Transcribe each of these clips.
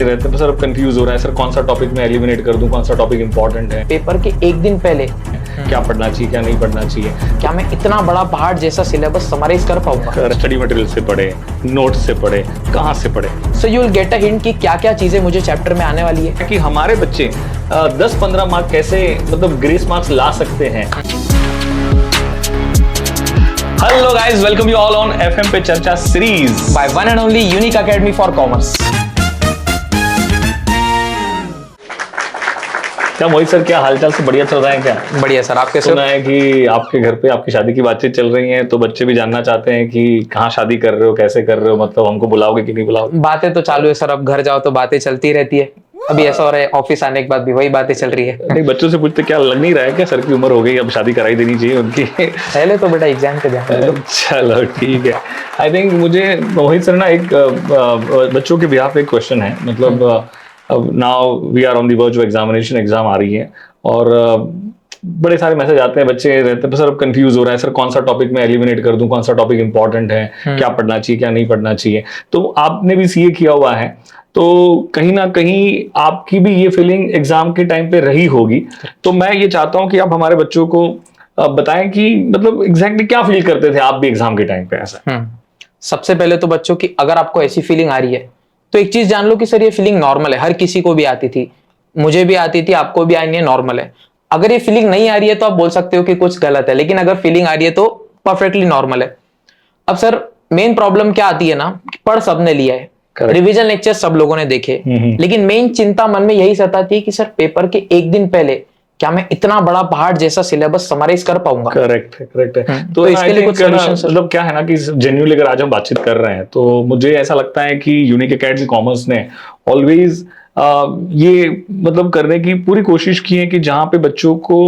रहते हैं sir, confuse हो रहा है सर, कौन सा टॉपिक मैं एलिमिनेट कर दूं, कौन सा टॉपिक इंपॉर्टेंट है, पेपर के एक दिन पहले क्या पढ़ना चाहिए क्या नहीं पढ़ना चाहिए, क्या मैं इतना बड़ा पहाड़ जैसा सिलेबस समराइज कर पाऊंगा। स्टडी मटेरियल से पढ़े, नोट से पढ़े, कहाँ से पढ़े। So you will get a hint कि क्या क्या चीजें मुझे चैप्टर में आने वाली है कि हमारे बच्चे 10-15 मार्क कैसे मतलब ग्रेस मार्क्स ला सकते हैं। Hello guys, welcome you all on FM पे चर्चा series by one and only unique Academy for commerce. क्या मोहित सर, क्या हालचाल से बढ़िया चल रहा है क्या? बढ़िया सर, आप कैसे हो? सुना है कि आपके घर पे आपकी शादी की बातचीत चल रही है, तो बच्चे भी जानना चाहते हैं कि कहाँ शादी कर रहे हो, कैसे कर रहे हो, मतलब हमको बुलाओगे कि नहीं बुलाओगे? बातें तो चालू है सर, अब घर जाओ तो बातें चलती रहती है। अभी ऐसा हो रहा है ऑफिस आने के बाद भी वही बातें चल रही है। नहीं, बच्चों से पूछते क्या लग नहीं रहा है क्या सर की उम्र हो गई, अब शादी कराई देनी चाहिए उनकी? पहले तो बेटा एग्जाम पे ध्यान दे दो। चलो ठीक है। आई थिंक मुझे मोहित सर ना एक बच्चों के बिहाफ एक क्वेश्चन है, मतलब now we are on the verge of examination, exam आ रही है और बड़े सारे मैसेज आते हैं, बच्चे रहते हैं सर अब कंफ्यूज हो रहा है सर, कौन सा टॉपिक मैं एलिमिनेट कर दूं, कौन सा टॉपिक इंपॉर्टेंट है, क्या पढ़ना चाहिए क्या नहीं पढ़ना चाहिए। तो आपने भी सीए किया हुआ है, तो कहीं ना कहीं आपकी भी ये फीलिंग एग्जाम के टाइम पे रही होगी। तो मैं ये चाहता हूं कि आप हमारे बच्चों को बताएं कि मतलब एग्जैक्टली क्या फील करते थे आप भी एग्जाम के टाइम पे ऐसा। सबसे पहले तो बच्चों की अगर आपको ऐसी फीलिंग आ रही है तो एक चीज जान लो कि सर ये फीलिंग नॉर्मल है, हर किसी को भी आती थी, मुझे भी आती थी, आपको भी आएंगे, नॉर्मल है। अगर ये फीलिंग नहीं आ रही है तो आप बोल सकते हो कि कुछ गलत है, लेकिन अगर फीलिंग आ रही है तो परफेक्टली नॉर्मल है। अब सर मेन प्रॉब्लम क्या आती है ना, पढ़ सबने लिया है, रिवीजन लेक्चर सब लोगों ने देखे, लेकिन मेन चिंता मन में यही सताती है कि सर पेपर के एक दिन पहले क्या मैं इतना बड़ा पहाड़ जैसा सिलेबस समराइज कर पाऊंगा। करेक्ट है, करेक्ट है। तो इसके लिए कुछ सॉल्यूशन मतलब क्या है ना कि जेन्युइनली अगर आज हम बातचीत कर रहे हैं तो मुझे ऐसा लगता है कि यूनिक एकेडमी कॉमर्स ने ऑलवेज ये मतलब करने की पूरी कोशिश की है कि जहां पे बच्चों को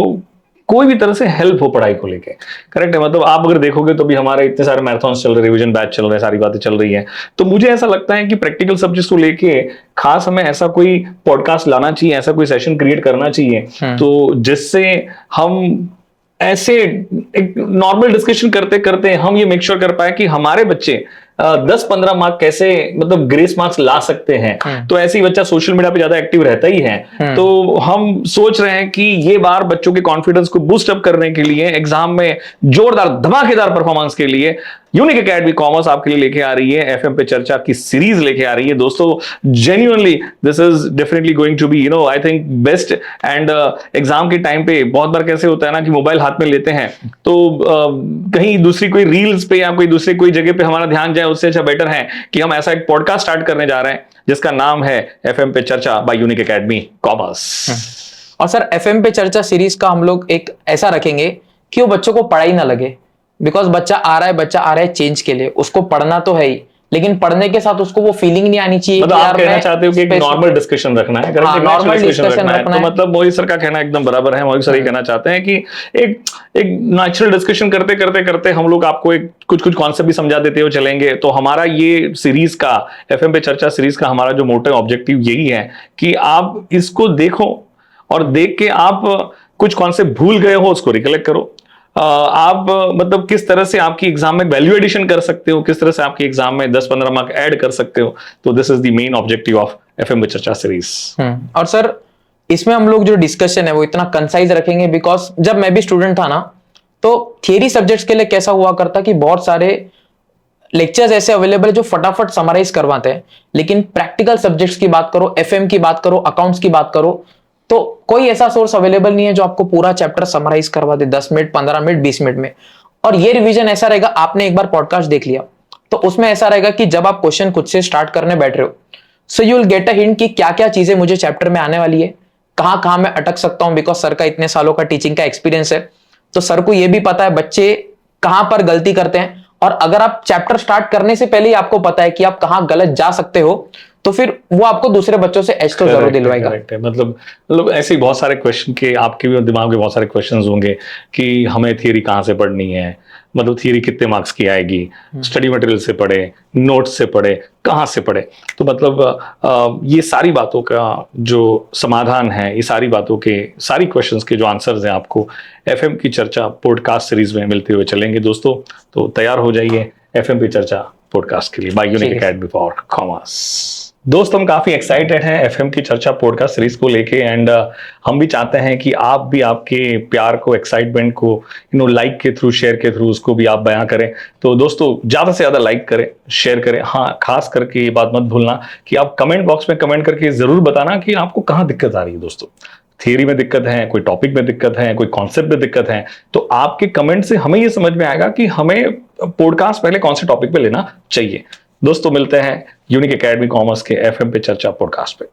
कोई भी तरह से हेल्प हो पढ़ाई को लेके। करेक्ट है, मतलब आप अगर देखोगे तो भी हमारे इतने सारे मैराथन चल रहे, रिवीजन बैच चल रहे हैं, सारी बातें चल रही हैं। तो मुझे ऐसा लगता है कि प्रैक्टिकल सब्जेक्ट्स को लेके खास हमें ऐसा कोई पॉडकास्ट लाना चाहिए, ऐसा कोई सेशन क्रिएट करना चाहिए तो जिससे हम ऐसे एक नॉर्मल डिस्कशन करते करते हम ये मेक श्योर कर पाए कि हमारे बच्चे 10-15 मार्क कैसे मतलब ग्रेस मार्क्स ला सकते हैं। तो ऐसे ही बच्चा सोशल मीडिया पे ज्यादा एक्टिव रहता ही है, तो हम सोच रहे हैं कि ये बार बच्चों के कॉन्फिडेंस को बूस्ट अप करने के लिए, एग्जाम में जोरदार धमाकेदार परफॉर्मेंस के लिए यूनिक एकेडमी कॉमर्स आपके लिए लेके आ रही है, एफएम पे चर्चा की सीरीज लेके आ रही है। दोस्तों genuinely this is definitely going to be I think best. And exam के टाइम पे बहुत बार कैसे होता है ना कि मोबाइल हाथ में लेते हैं तो कहीं दूसरी कोई रील्स पे या कोई दूसरी कोई जगह पे हमारा ध्यान जाए, उससे अच्छा बेटर है कि हम ऐसा एक पॉडकास्ट स्टार्ट करने जा रहे हैं जिसका नाम है एफएम पे चर्चा बाय यूनिक एकेडमी कॉमर्स। और सर एफएम पे चर्चा सीरीज का हम लोग एक ऐसा रखेंगे कि वो बच्चों को पढ़ाई ना लगे, बिकॉज बच्चा आ रहा है चेंज के लिए, उसको पढ़ना तो है ही, लेकिन पढ़ने के साथ उसको वो फीलिंग नहीं आनी चाहिए। मतलब आप कहना चाहते हो कि एक नॉर्मल डिस्कशन रखना है, नॉर्मल डिस्कशन रखना है। तो मतलब मोहित सर का कहना एकदम बराबर है। मोहित सर ये कहना चाहते हैं कि एक नेचुरल डिस्कशन करते करते करते हम लोग आपको एक कुछ कॉन्सेप्ट भी समझा देते हो चलेंगे। तो हमारा ये सीरीज का, एफएम पे चर्चा सीरीज का हमारा जो मोटिव ऑब्जेक्टिव यही है कि आप इसको देखो और देख के आप कुछ कॉन्सेप्ट भूल गए हो उसको रिकलेक्ट करो। आप मतलब किस तरह से आपकी एग्जाम में वैल्यू एडिशन कर सकते हो, किस तरह से आपकी एग्जाम में 10-15 मार्क ऐड कर सकते हो। तो this is the main objective of FM पे चर्चा सीरीज। और सर इसमें हम लोग जो डिस्कशन है वो इतना कंसाइज रखेंगे, बिकॉज जब मैं भी स्टूडेंट था ना तो थियरी सब्जेक्ट्स के लिए कैसा हुआ करता कि बहुत सारे लेक्चर्स ऐसे अवेलेबल है जो फटाफट समराइज करवाते हैं, लेकिन प्रैक्टिकल सब्जेक्ट्स की बात करो, एफएम की बात करो, अकाउंट्स की बात करो, तो कोई ऐसा सोर्स अवेलेबल नहीं है जो आपको पूरा चैप्टर समराइज करवा दे 10 मिनट, 15 मिनट, 20 मिनट में। और ये रिवीजन ऐसा रहेगा, आपने एक बार पॉडकास्ट देख लिया तो उसमें ऐसा रहेगा कि जब आप क्वेश्चन खुद से स्टार्ट करने बैठ रहे हो so you will get a hint कि क्या क्या चीजें मुझे चैप्टर में आने वाली है, कहां कहां मैं अटक सकता हूं, बिकॉज सर का इतने सालों का टीचिंग का एक्सपीरियंस है। तो सर को यह भी पता है बच्चे कहां पर गलती करते हैं, और अगर आप चैप्टर स्टार्ट करने से पहले ही आपको पता है कि आप कहां गलत जा सकते हो तो फिर वो आपको दूसरे बच्चों से एज तो जरूर दिलवाएगा। मतलब ऐसे ही बहुत सारे क्वेश्चन के आपके भी दिमाग में बहुत सारे क्वेश्चंस होंगे कि हमें थियरी कहाँ से पढ़नी है, मतलब थियरी कितने मार्क्स की आएगी, स्टडी मटेरियल से पढ़े, नोट्स से पढ़े, कहाँ से पढ़े। तो मतलब ये सारी बातों का जो समाधान है, ये सारी बातों के सारी क्वेश्चंस के जो आंसर्स हैं आपको एफएम की चर्चा पॉडकास्ट सीरीज में मिलते हुए चलेंगे दोस्तों। तो तैयार हो जाइए एफएम पे चर्चा पॉडकास्ट के लिए by Unique Academy for commerce. दोस्त हम काफी एक्साइटेड हैं एफएम की चर्चा पॉडकास्ट सीरीज को लेके एंड हम भी चाहते हैं कि आप भी आपके प्यार को, एक्साइटमेंट को लाइक के थ्रू, शेयर के थ्रू उसको भी आप बयां करें। तो दोस्तों ज्यादा से ज्यादा लाइक करें, शेयर करें। हाँ, खास करके ये बात मत भूलना कि आप कमेंट बॉक्स में कमेंट करके जरूर बताना कि आपको कहाँ दिक्कत आ रही है। दोस्तों, थियरी में दिक्कत है, कोई टॉपिक में दिक्कत है, कोई कॉन्सेप्ट में दिक्कत है, तो आपके कमेंट से हमें ये समझ में आएगा कि हमें पॉडकास्ट पहले कौन से टॉपिक पे लेना चाहिए। दोस्तों, मिलते हैं यूनिक एकेडमी कॉमर्स के एफएम पे चर्चा पॉडकास्ट पे।